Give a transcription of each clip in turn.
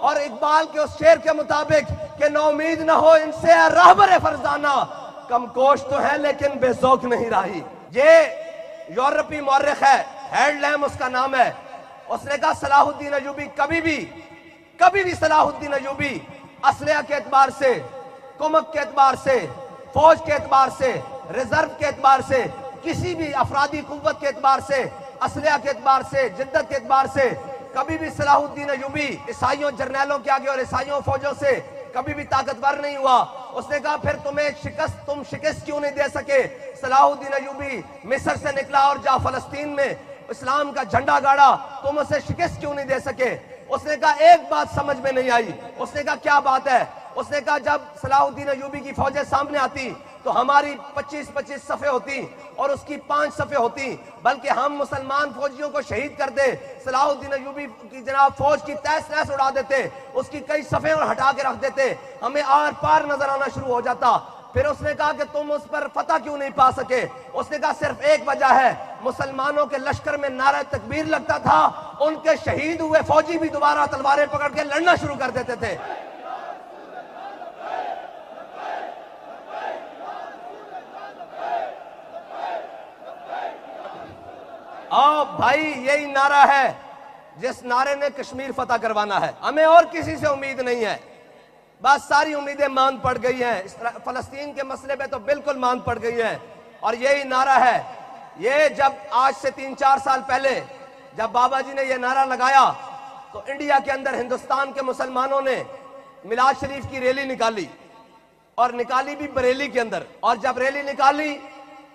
اور اقبال کے اس شعر کے مطابق کہ نا امید نہ ہو ان سے اے راہبر فرزانہ، کم کوش تو ہے لیکن بے ذوق نہیں راہی۔ یہ یورپی مورخ ہے، ہیڈ لیم اس کا نام ہے، اس نے کہا صلاح الدین ایوبی کبھی بھی صلاح الدین ایوبی اسلحہ کے اعتبار سے، کمک کے اعتبار سے، فوج کے اعتبار سے، ریزرو کے اعتبار سے، کسی بھی افرادی قوت کے اعتبار سے، اسلحہ کے اعتبار سے، جدت کے اعتبار سے کبھی بھی صلاح الدین ایوبی عیسائیوں جرنیلوں کے آگے اور عیسائیوں فوجوں سے کبھی بھی طاقتور نہیں ہوا۔ اس نے کہا پھر تم شکست کیوں نہیں دے سکے؟ صلاح الدین ایوبی مصر سے نکلا اور جا فلسطین میں اسلام کا جھنڈا گاڑا، تم اسے شکست کیوں نہیں دے سکے؟ اس نے کہا ایک بات سمجھ میں نہیں آئی۔ اس نے کہا کیا بات ہے؟ اس نے کہا جب صلاح الدین ایوبی کی فوجیں سامنے آتی تو ہماری 25 صفیں ہوتی اور اس کی 5 صفیں ہوتی، بلکہ ہم مسلمان فوجیوں کو شہید کر دے، صلاح الدین ایوبی کی جناب فوج کی تیس نیس اڑا دیتے، اس کی کئی صفیں اور ہٹا کے رکھ دیتے، ہمیں آر پار نظر آنا شروع ہو جاتا۔ پھر اس نے کہا کہ تم اس پر فتح کیوں نہیں پا سکے؟ اس نے کہا صرف ایک وجہ ہے، مسلمانوں کے لشکر میں نعرہ تکبیر لگتا تھا، ان کے شہید ہوئے فوجی بھی دوبارہ تلواریں پکڑ کے لڑنا شروع کر دیتے تھے۔ بھائی یہی نعرہ ہے جس نعرے نے کشمیر فتح کروانا ہے، ہمیں اور کسی سے امید نہیں ہے، بس ساری امیدیں ماند پڑ گئی ہیں، فلسطین کے مسئلے پہ تو بالکل ماند پڑ گئی ہیں، اور یہی نعرہ ہے۔ یہ جب آج سے 3-4 سال پہلے جب بابا جی نے یہ نعرہ لگایا تو انڈیا کے اندر ہندوستان کے مسلمانوں نے میلاد شریف کی ریلی نکالی، اور نکالی بھی بریلی کے اندر، اور جب ریلی نکالی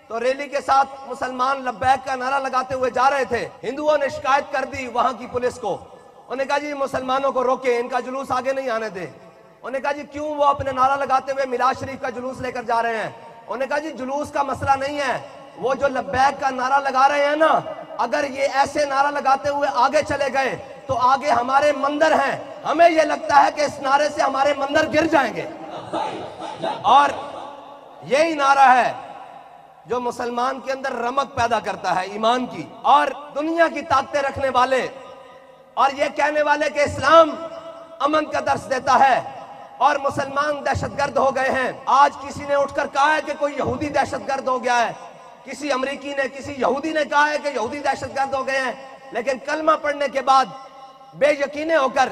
تو ریلی کے ساتھ مسلمان لبیک کا نعرہ لگاتے ہوئے جا رہے تھے۔ ہندوؤں نے شکایت کر دی وہاں کی پولیس کو، انہوں نے کہا جی مسلمانوں کو روکیں، ان کا جلوس آگے نہیں آنے دیں۔ انہوں نے کہا جی کیوں وہ اپنے نعرہ لگاتے ہوئے میلاد شریف کا جلوس لے کر جا رہے ہیں؟ انہوں نے کہا جی جلوس کا مسئلہ نہیں ہے، وہ جو لبیک کا نعرہ لگا رہے ہیں نا، اگر یہ ایسے نعرہ لگاتے ہوئے آگے چلے گئے تو آگے ہمارے مندر ہیں، ہمیں یہ لگتا ہے کہ اس نعرے سے ہمارے مندر گر جائیں گے۔ اور یہی نعرہ ہے جو مسلمان کے اندر رمق پیدا کرتا ہے ایمان کی، اور دنیا کی طاقتیں رکھنے والے اور یہ کہنے والے کہ اسلام امن کا درس دیتا ہے اور مسلمان دہشت گرد ہو گئے ہیں۔ آج کسی نے اٹھ کر کہا ہے کہ کوئی یہودی دہشت گرد ہو گیا ہے، کسی امریکی نے، کسی یہودی نے کہا ہے کہ یہودی دہشت گرد ہو گئے ہیں، لیکن کلمہ پڑھنے کے بعد بے یقینے ہو کر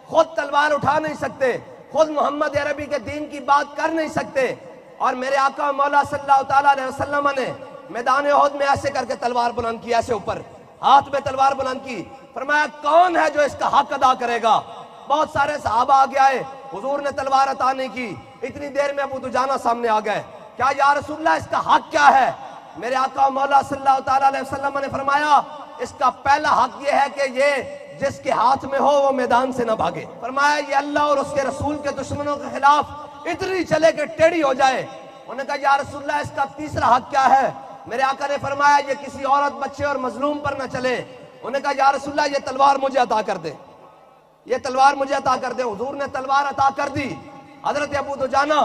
خود تلوار اٹھا نہیں سکتے، خود محمد عربی کے دین کی بات کر نہیں سکتے۔ اور میرے آقا مولا صلی اللہ تعالیٰ علیہ وسلم نے میدان احد میں ایسے کر کے تلوار بلند کی، ایسے اوپر ہاتھ میں تلوار بلند کی، فرمایا کون ہے جو اس کا حق ادا کرے گا؟ بہت سارے صحابہ آگے آئے، حضور نے تلوار عطا نہیں کی، اتنی دیر میں ابو دجانہ سامنے آ گئے، کیا یا رسول اللہ اس کا حق کیا ہے؟ میرے آقا مولا صلی اللہ تعالیٰ علیہ وسلم نے فرمایا اس کا پہلا حق یہ ہے کہ یہ جس کے ہاتھ میں ہو وہ میدان سے نہ بھاگے۔ فرمایا یہ اللہ اور اس کے رسول کے دشمنوں کے خلاف اتنی چلے کہ ٹیڑھی ہو جائے۔ انہوں نے کہا یا رسول اللہ اس کا تیسرا حق کیا ہے؟ میرے آقا نے فرمایا یہ کسی عورت، بچے اور مظلوم پر نہ چلے۔ انہوں نے کہا یا رسول اللہ یہ تلوار مجھے عطا کر دے، یہ تلوار مجھے عطا کر دے۔ حضور نے تلوار عطا کر دی۔ حضرت ابو دجانہ،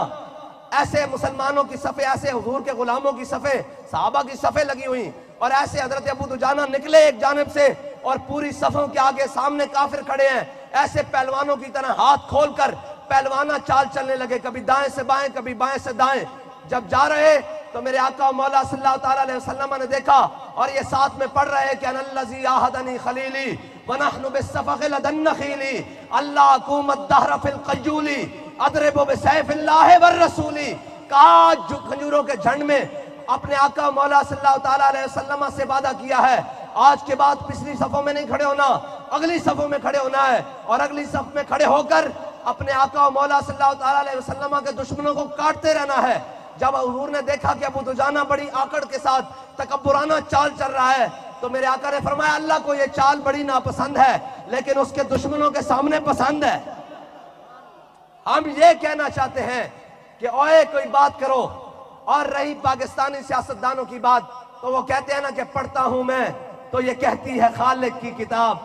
ایسے مسلمانوں کی صفیں، ایسے حضور کے غلاموں کی صفیں، صحابہ کی صفیں لگی ہوئی، اور ایسے حضرت ابو دجانہ نکلے ایک جانب سے اور پوری صفوں کے آگے سامنے کافر کھڑے ہیں، ایسے پہلوانوں کی طرح ہاتھ کھول کر پہلوانہ چال چلنے لگے، کبھی دائیں سے بائیں، کبھی بائیں سے دائیں۔ جب جا رہے تو میرے آقا مولا صلی اللہ تعالیٰ علیہ وسلم نے دیکھا اور یہ ساتھ میں پڑھ رہے کہ ان الذی عاہدنی خلیلی ونحن بالصفق لدى النخیل اللہ اقوم الدہر فی القیول اضرب بسیف اللہ والرسول۔ کاج کھجوروں کے جھنڈ میں اپنے آقا مولا صلی اللہ تعالیٰ علیہ وسلم سے وعدہ کیا ہے، آج کے بعد پچھلی صفوں میں نہیں کھڑے ہونا، اگلی صفوں میں کھڑے ہونا ہے، اور اگلی صف میں کھڑے ہو کر اپنے آقا مولا صلی اللہ تعالیٰ علیہ وسلم کے دشمنوں کو کاٹتے رہنا ہے۔ جب حضور نے دیکھا کہ ابو دجانہ بڑی آکڑ کے ساتھ تکبرانہ چال چل رہا ہے تو میرے آقا نے فرمایا اللہ کو یہ چال بڑی ناپسند ہے لیکن اس کے دشمنوں کے سامنے پسند ہے۔ ہم یہ کہنا چاہتے ہیں کہ اوئے کوئی بات کرو، اور رہی پاکستانی سیاستدانوں کی بات تو وہ کہتے ہیں نا کہ پڑھتا ہوں میں تو یہ کہتی ہے خالق کی کتاب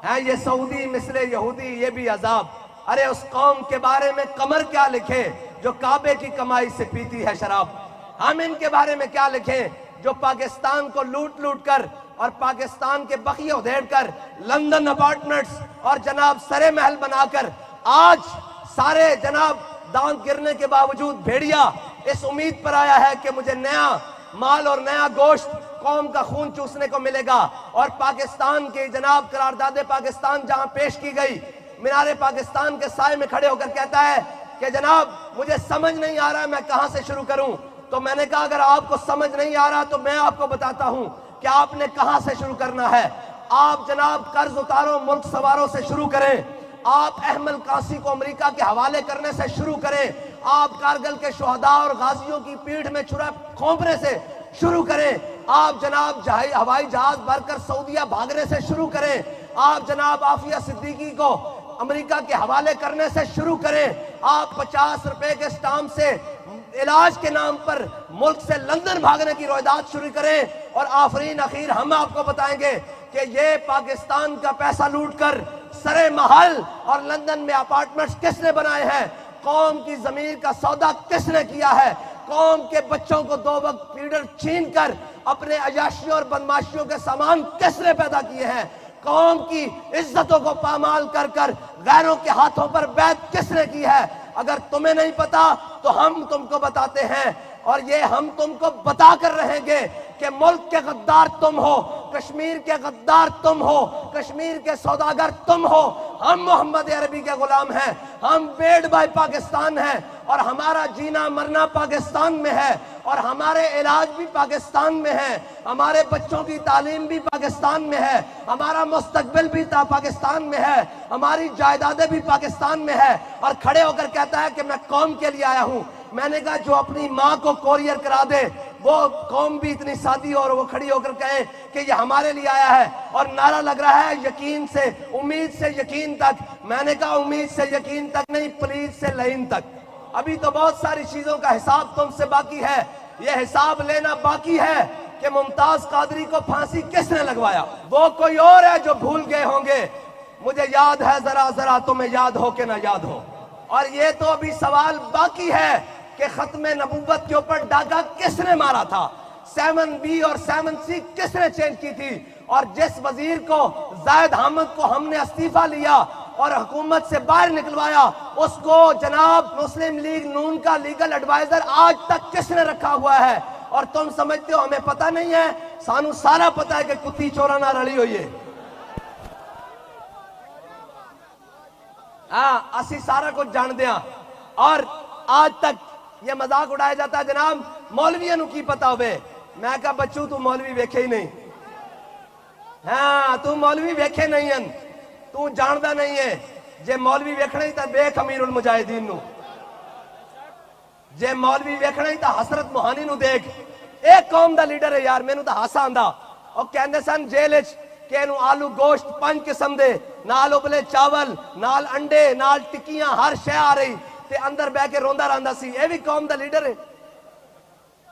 ہے، یہ سعودی مصر یہودی یہ بھی عذاب۔ ارے اس قوم کے بارے میں قمر کیا لکھے جو کعبے کی کمائی سے پیتی ہے شراب؟ ہم ان کے بارے میں کیا لکھیں جو پاکستان کو لوٹ لوٹ کر اور پاکستان کے بقیے ادھیڑ کر لندن اپارٹمنٹس اور جناب سرے محل بنا کر آج سارے جناب دانت گرنے کے باوجود بھیڑیا اس امید پر آیا ہے کہ مجھے نیا مال اور نیا گوشت قوم کا خون چوسنے کو ملے گا. اور پاکستان کی جناب قرارداد پاکستان جہاں پیش کی گئی، مینار پاکستان کے سائے میں کھڑے ہو کر کہتا ہے کہ جناب مجھے سمجھ نہیں آ رہا ہے میں کہاں سے شروع کروں. تو میں نے کہا اگر آپ کو سمجھ نہیں آ رہا تو میں آپ کو بتاتا ہوں کہ آپ نے کہاں سے شروع کرنا ہے. آپ جناب قرض اتارو ملک سواروں سے شروع کریں. آپ احمد قاسی کو امریکہ کے حوالے کرنے سے شروع کریں. آپ کارگل کے شہداء اور غازیوں کی پیٹھ میں چھرا کھونپنے سے شروع کریں. آپ جناب ہوائی جہاز بھر کر سعودیہ بھاگنے سے شروع کریں. آپ جناب عافیہ صدیقی کو امریکہ کے حوالے کرنے سے شروع کریں. آپ 50 روپے کے سٹامپ سے علاج کے نام پر ملک سے لندن بھاگنے کی رویداد شروع کریں. اور آفرین اخیر ہم آپ کو بتائیں گے کہ یہ پاکستان کا پیسہ لوٹ کر سرے محل اور لندن میں اپارٹمنٹس کس نے بنائے ہیں؟ قوم کی ضمیر کا سودا کس نے کیا ہے؟ قوم کے بچوں کو 2 وقت فیڈر چھین کر اپنے عیاشیوں اور بدماشیوں کے سامان کس نے پیدا کیے ہیں؟ قوم کی عزتوں کو پامال کر کر غیروں کے ہاتھوں پر بیعت کس نے کی ہے؟ اگر تمہیں نہیں پتا تو ہم تم کو بتاتے ہیں، اور یہ ہم تم کو بتا کر رہیں گے کہ ملک کے غدار تم ہو، کشمیر کے غدار تم ہو، کشمیر کے سوداگر تم ہو. ہم محمد عربی کے غلام ہیں، ہم بیڈ بائی پاکستان ہیں، اور ہمارا جینا مرنا پاکستان میں ہے، اور ہمارے علاج بھی پاکستان میں ہے، ہمارے بچوں کی تعلیم بھی پاکستان میں ہے، ہمارا مستقبل بھی پاکستان میں ہے، ہماری جائیدادیں بھی پاکستان میں ہے. اور کھڑے ہو کر کہتا ہے کہ میں قوم کے لیے آیا ہوں. میں نے کہا جو اپنی ماں کو کوریئر کرا دے وہ قوم بھی اتنی سادی اور وہ کھڑی ہو کر کہے کہ یہ ہمارے لیے آیا ہے. اور نعرہ لگ رہا ہے یقین سے امید سے یقین تک. میں نے کہا امید سے یقین تک نہیں، پلیز سے لعین تک. ابھی تو بہت ساری چیزوں کا حساب تم سے باقی ہے. یہ حساب لینا باقی ہے کہ ممتاز قادری کو پھانسی کس نے لگوایا. وہ کوئی اور ہے جو بھول گئے ہوں گے. مجھے یاد ہے ذرا ذرا تمہیں یاد ہو کہ نہ یاد ہو. اور یہ تو ابھی سوال باقی ہے کہ ختم نبوت کے اوپر ڈاکہ کس نے مارا تھا، 7B اور 7C کس نے چینج کی تھی. اور جس وزیر کو زاہد حامد کو ہم نے استعفیٰ لیا اور حکومت سے باہر نکلوایا، اس کو جناب مسلم لیگ نون کا لیگل ایڈوائزر آج تک کس نے رکھا ہوا ہے. اور تم سمجھتے ہو ہمیں پتہ نہیں ہے؟ سانو سارا پتہ ہے کہ کتی چورا نہ رلی ہوئی ہے. ہاں اسی سارا کچھ جان دیاں. اور آج تک یہ مذاق اڑایا جاتا ہے جناب مولویاں نو کی پتا ہوئے. میں کہا بچوں تو مولوی ویکھے ہی نہیں. ہاں تو مولوی ویکھے نہیں ہیں، تو جاندہ نہیں ہے. جے مولوی ویکھنا ہی تا بیک امیر المجاہدین نو، جے مولوی ویکھنا ہی تا حسرت موہانی نو دیکھ. ایک قوم دا لیڈر ہے یار، میں نو تا ہاسا آندا. اور کہندے سن جیلچ کہ انو آلو گوشت 5 قسم دے، نال ابلے چاول، نال انڈے، نال ٹکیاں، ہر شے آ رہی تے اندر بہ کے روندا رہندا سی. اے بھی قوم دا لیڈر ہے،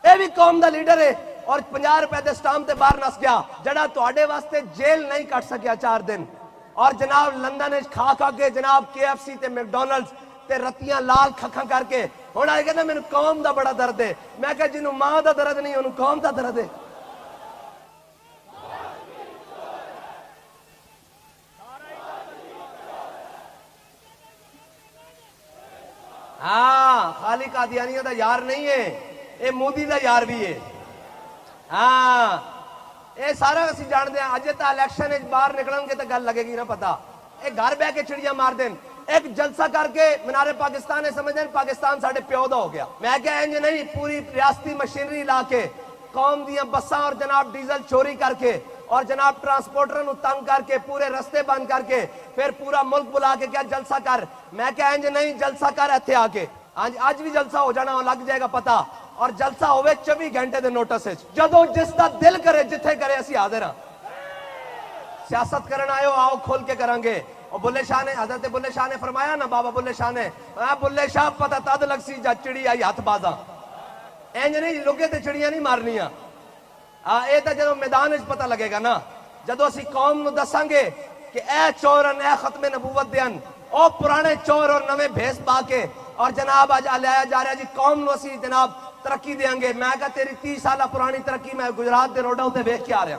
اے بھی قوم دا لیڈر ہے. اور 50 روپے دے سٹامپ تے باہر نس گیا جڑا تواڈے واسطے جیل نہیں کٹ سکیا 4 دن. اور جناب لندن وچ کھا کھا کے جناب KFC تے میکڈونلڈز تے رتیاں لال کھکھاں کر کے ہن آئے کہندا مینوں قوم دا بڑا درد ہے. میں کہا جنوں ماں دا درد نہیں اونوں قوم دا درد ہے. ہاں خالی قادیانیوں دا یار نہیں ہے، اے مودی دا یار بھی ہے. ہاں اے سارا اسی جان دیا. اجے تا الیکشن وچ باہر نکلن گے تے گل لگے گی نا پتا. اے گھر بہ کے چڑیاں مار دین. ایک جلسہ کر کے مینار پاکستان نے سمجھ دین پاکستان ساڈے پیو دا ہو گیا. میں کہا انج نہیں، پوری ریاستی مشینری لا کے قوم دیاں بساں اور جناب ڈیزل چوری کر کے اور جناب ٹرانسپورٹر نو تنگ کر کے پورے رستے بند کر کے پھر پورا ملک بلا کے کیا جلسہ کر. میں کہا انج نہیں، جلسہ کر ایتھے آ کے. آج بھی جلسہ ہو جانا لگ جائے گا پتا. اور جلسہ ہوئے 24 گھنٹے دے نوٹس وچ، جدوں جس دا دل کرے جتھے کرے اسی حاضر ہاں. سیاست کرن آئے ہو آؤ کھول کے کریں گے. اور بلے شاہ نے حضرت بلے شاہ نے فرمایا نا، بابا بلے شاہ نے، بلے شاہ پتہ تد لگ سی جا چڑی آئی ہاتھ بازاں. انج نہیں لوگے تے چڑیاں نہیں مارنیاں. اے تا جدوں میدان وچ پتہ لگے گا نا، جدوں اسی قوم نو دساں گے کہ اے چورن اے ختم نبوت دیان او پرانے چور اور نویں بھیس پا کے اور جناب آج لایا جا رہا جی قوم نو اسی جناب ترقی دیاں گے. میں کہا تیری 30 سالہ پرانی ترقی میں گجرات دے روڈاں تے ویکھ کے آ رہا.